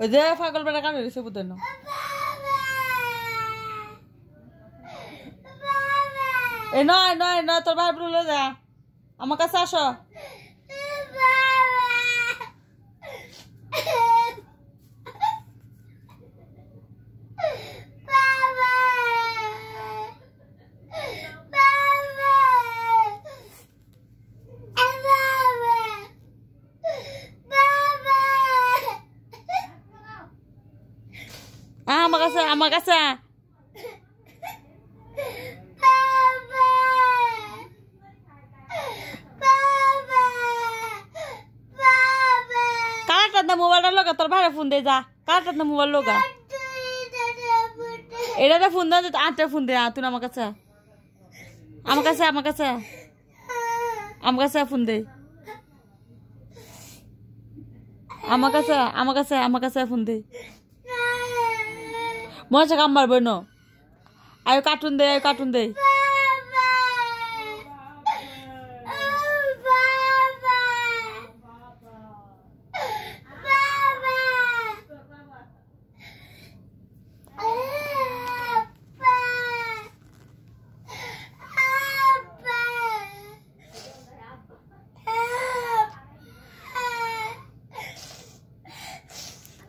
ওই যে পাগল বেড়া কানে রয়েছে বুঝেন না এই নয় নয় নয় তোর ভাই বলে যা আমার কাছে আসো আমার কাছে কারাটার মোবাইলটা লগা তোর ভাইরে ফোন দে যা কারাটার মোবাইল লগা এটা ফোন দে আটটা ফোন দে তুই আমার কাছে আমার কাছে আমার কাছে আমার কাছে ফোন দে আমার কাছে আমার কাছে আমার কাছে ফোন দে মজা কাম মারবো ন আয় কার্টুন দে কার্টুন দে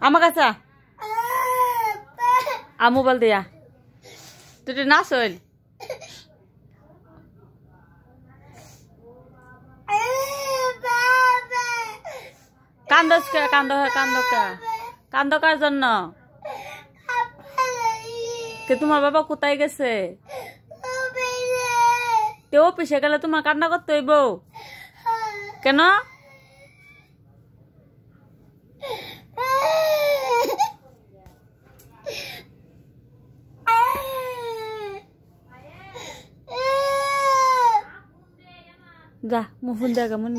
আমার কাছে মোবাইল দিয়া তুই না চল কান্দস কে কান্দ কান্দ কে কান্দ কার জন্য তোমার বাবা কোথায় গেছে তে অফিসে গেলে তোমার কান্না করতে হইব কেন যা মুফুন দেখা মন